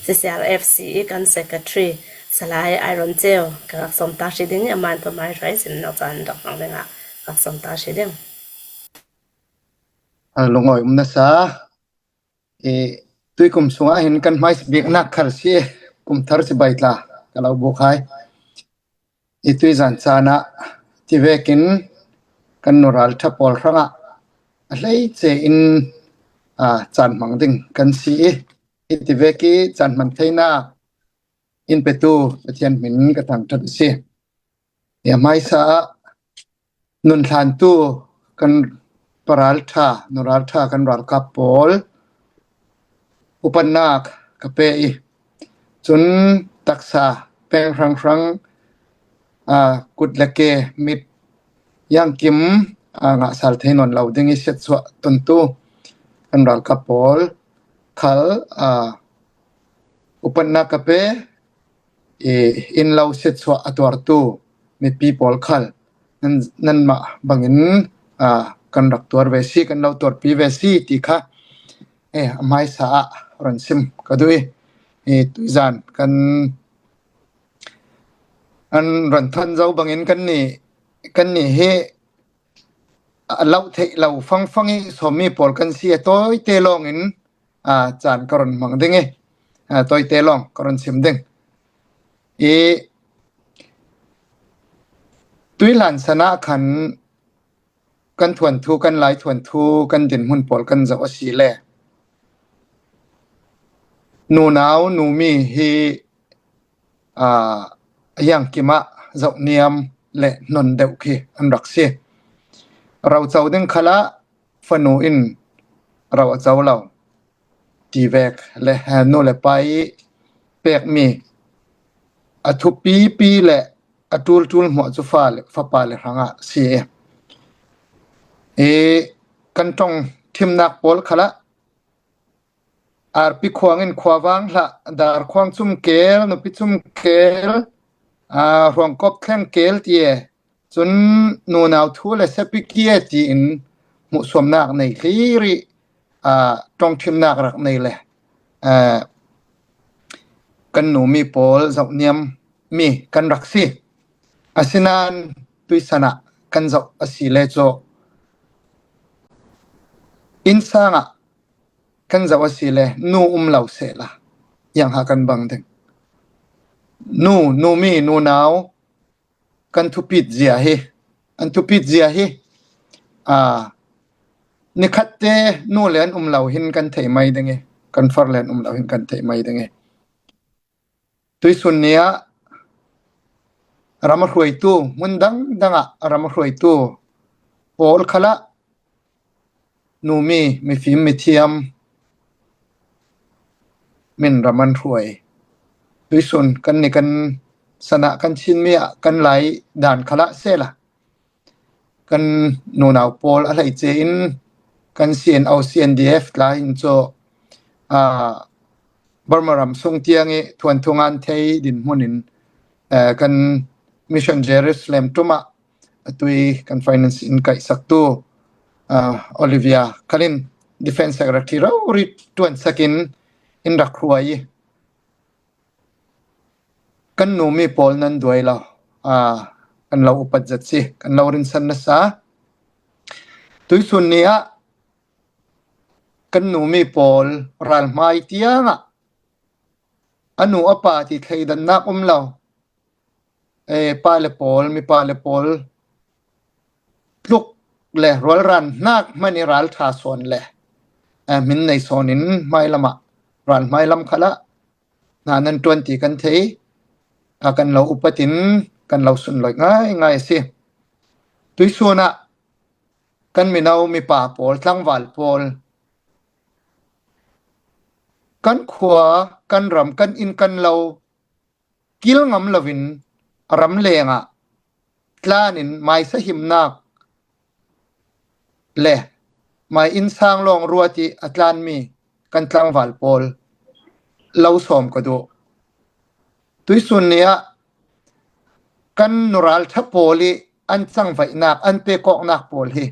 CCRFC กัน Secretary สลายไอรอนเจลกับสมตาชิดิงอมันประมาณไรสินนอกจากดอกนังเดงอ่ะกับสมตาชิดิงลงอยนะซาตุยกุมสวะเห็นกันไม่สบิกนักขัดเสียกุมทารสิบายตลากะเราบุกให้ตุยจันซานะที่เวกินกันนรัลทับปอลรังอ่ะอะไรเจอินจันมังดิงกันสีที่เวกีจันมันเทน่าอินเปตูเทียนมินกระทั่งทัดเสียไม่ซานุนทานตูกันปราลธานรัลธากันรัลกับปอลอุปนักกะเปอีจนตักษาแปลงครั้งกุดละเกมิดยังกิมงะสัลเทนนเราดึงอิเสตสวะตุนตูกันรัลกับปอลขัลอุปนักกะเปอินเราเสตสวะอตวรตูมิดปีปอลขัลนั่นมาบังอินกันรักตัวเวซีกันเราตัวปีเวซีที่ค่ะไม่สะรันซิมก็ด้วยตุยจานกันอันรันทันเจ้าบางเงินกันนี่เฮเราเทเราฟังสมีปอลกันเสียตัวเตลองอินจานกรณมังดึงตัวเตลองกรณซิมดึงตุยหลานสนะขันกันทวนทูกันหลายทวนทูกันดินหุ่นปอลกันจะว่าสีแลนูนาวนูมีฮียังกิมะเจ้าเนียมและนนเดวคีอันรักเสียเราเจ้าดึงขละฟนูอินเราเจ้าเราตีแวกและโนเลไปเปกมีอทุปีและอตูลหัวจุฟ้าและฟ้าปาและหังะเสียกันต้องทิมนักปอลขละปีควงอินควาวางละดาร์ควงซุ่มเกลนุปิซุ่มเกลห่วงกบแข่งเกลที่จนนูนาวทูและเซปิเกียที่อินมุสวมนักในคีรีต้องทิมนักรักในเลยกันหนูมีปอลจับเนียมมีกันรักสิอาศินันตุยสนะกันจับอาศิเลโจอินซังกันจะว่าสิเลนูเหล่าเสละยังหากันบังดึงนูมีนูนาวกันทุปิดเจียเฮอันทุปิดเจียเฮนิคัตเตนูเลนเหล่าหินกันเทไม่ดึงกันฟาร์เลนเหล่าหินกันเทไม่ดึงตุยสุนเนียรำรวยตูมุนดังรำรวยตูโอลขละนูมีฟิล์มมีเทียมมินรำมันรวยด้วยส่วนกันนี่กันสนะกันชินเมียกันไหลด่านขละเสละกันนูนาวโพลอะไรเจนกันเซียนเอา CNDF ลายอินโจบาร์มารำทรงเตียงทวนทงานเทยดินมุนินกันมิชชันเจรูซาเล็มตุมาตุยกันไฟแนนซ์อินไกสักตัวOlivia Kalin Defense Secretary เราริดตวนสกินอินรักรวยกันหนูมีปอลนั้นด้วยเรากันเราอุปจัดสิกันเรารินสันนะซะตุยสุนเนียกันหนูมีปอลรัลไม่เตียงอันหนูอปาติไทยดันนักเราปาเลปอลมีปาเลปอลลุกเลยรัวรันนักมันนี่รัลทาส่วนเลยมินในโซนินไม่ละมะรันไม่ลำขละนั่น20กันเทกันเราอุปตินกันเราสุนลอยง่ายสิตุยส่วนกันมีเรามีป่าปอลทั้งวัลปอลกันขวากันรำกันอินกันเรากิลงำลวินรำเลงตลานินไม่สหิมนักเลยไม่อินสร้างลองรัวที่อัตลานมีกันทางวัลปอลเราสมก็ดูตุยสุนเนียกันนรัลทับปอลีอันสังไฟนักอันเปกอกนักปอลี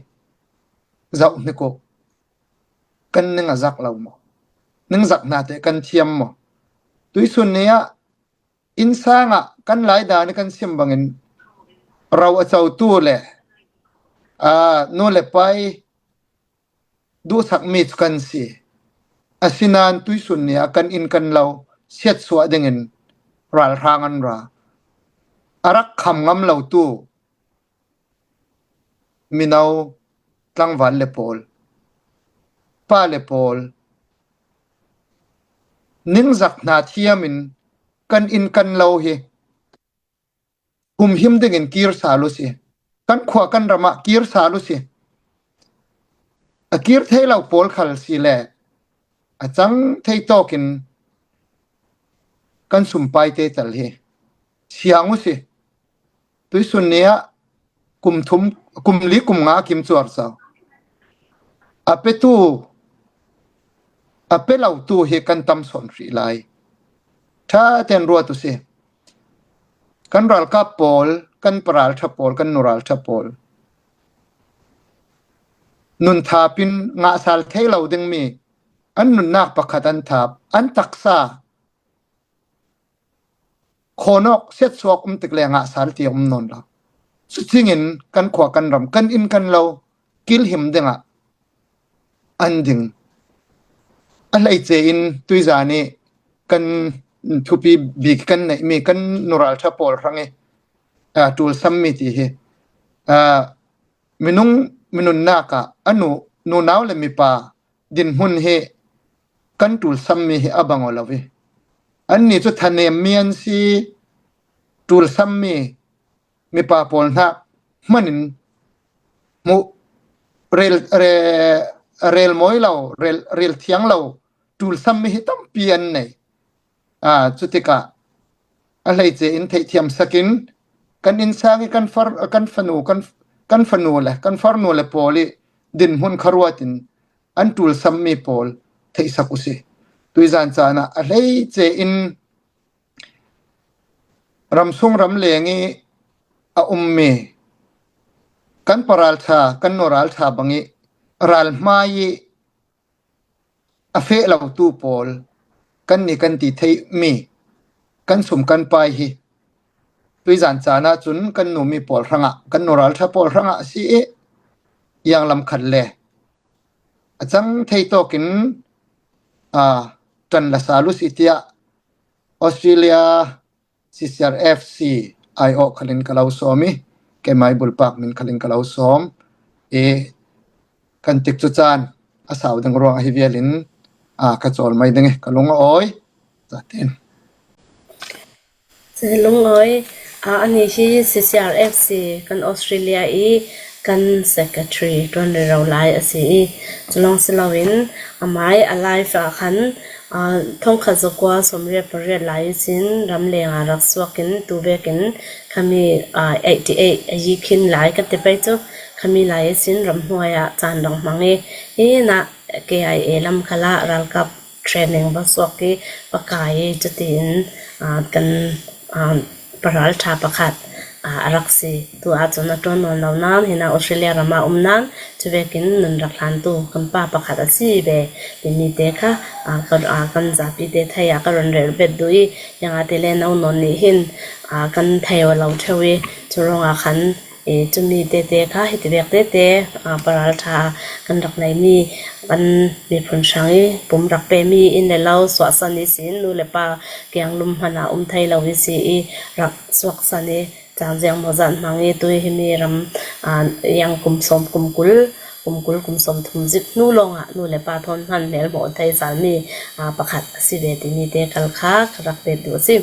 เจ้านี่ก็กันนึงจักเราหมอนึงจักนาแต่กันเทียมหมอ ตุยสุนเนียอินซางะกันหลายดานกันซิมบังอินเราเอาเจ้าตู้แหละนู่นแหละไปดูสักมิดกันสิอาศินานตุยสุนเนียกันอินกันเราเสียดสวดเงินรัลทางอันราอารักคำงำเราตู้มินาวตั้งวันเลปอลป้าเลปอลนิ่งจักนาทีมินกันอินกันเราเฮคุมหิมเด้งกีร์สาลุสิกันขวากันรำกีร์สาลุสิกีร์เทเราปอลขัลสิแลจังเทโตกินกันสุมไปเตตัลเฮเสียงอุสิตุยสุนเนียกุมลีกุมงากิมจวรสาวอาเปเราตูเฮกันตำสนรีไลถ้าเต็นรัวตุสิกันรัลกับปอลกันปราลทับปอลกันนุรัลทับปอลนุนทาปินงาสาลเทเราดึงมีอันนุนนักประคัดันทับอันตักษาโคนอกเสียดสวกติกเลงาสาลเตียมนนละสุดสิ่งกันขวากันรำกันอินกันเรากิลหิมดึงอันดึงอะไรเจอินตุยจานีกันทุบีบิกกันเนี่ยมีกันนุรัลทับปอลครั้งตูลซัมมิตีเฮมินุนนักอันนูนาวเลมิปาดินหุนเฮกันตูลซัมมิเฮอบังอลาวิอันนี้จุดทันเนมีอันซีตูลซัมมีปาปอลนักมันมุเรลมอยเราเรลเทียงเราตูลซัมมีฮิตัมเปียนเนี่ยจุดที่กะอะไรเจอินเทียมสกินกันอินซากิกันฟนูแหละกันฟานูเลยปอลีดินหุนคารวตินอันตูลซัมมีปอลเทสักุสิตุยจานจานะอะไรเจอินรำซุงรำเลงีมีกันปราลธากันนรัลธาบังีรัลมายีอเฟเราตูปอลกันนี่กันตีเทมีกันสมกันไปฮีตุยจานจานะจุนกันนูมีปอลรังกันนรัลธาปอลรังสิยังลำขัดเลยจังเทโตกินจันละสาลุสิเตียออสเตรเลียCCRFC IO ขลินกลาวสอมีแกไม่บุลปักมินขลินกลาวสอมกันติกจุจานอาสาวดังรองฮิเวียลินกระจอลไม่ดังกะลงอ้อยจัดเต็นเซลงอ้อยอันนี้ที่ CCRFC กันออสเตรเลียกัน secretary ตอนเราไล่สิจะลองสลาวินหมายอะไรฝากขันท่องขจกว่าสมเรียบเรียนหลายสินรำเลียงรักสวกินตูเบกินขมี88ยีคินหลายกันแต่ไปจุขมีหลายสินรำหัวยจานดองมังนะ KIA ลำคลารัลกับเทรนนิ่งบัสวกิปกายจุตินกันปราลชาประคัดรักสิตัวอาจจะนัดนอนเรานั้นเห็นออสเตรเลียรามานั้นจะเวกินนันรักลันตัวกันป้าประคัดสิเบเป็นนิเตค่ะกันจับปีเตไทยกันรันเรลเบ็ดด้วยยังอาทิเลนเอานนนี่หินกันไทยว่าเราเทวีจะรองขันจะมีเตค่ะเหตุเวกเตปราลชากันรักในกันมีผลช่างปุ่มรักเปมีอินเดเราสวัสดิสินนูเลปาเกียงลุมหนาไทยเราวิสีรักสวัสดิจางเจียงมจันมังตัวหิมีรำยังกุมสมกุมกุมสมทุมจิตนู่ลงนูเลปาทอนหันเมลหมดไทยสามีประคัดสิเวติมีเตกัลคารักเด็ดดูสิ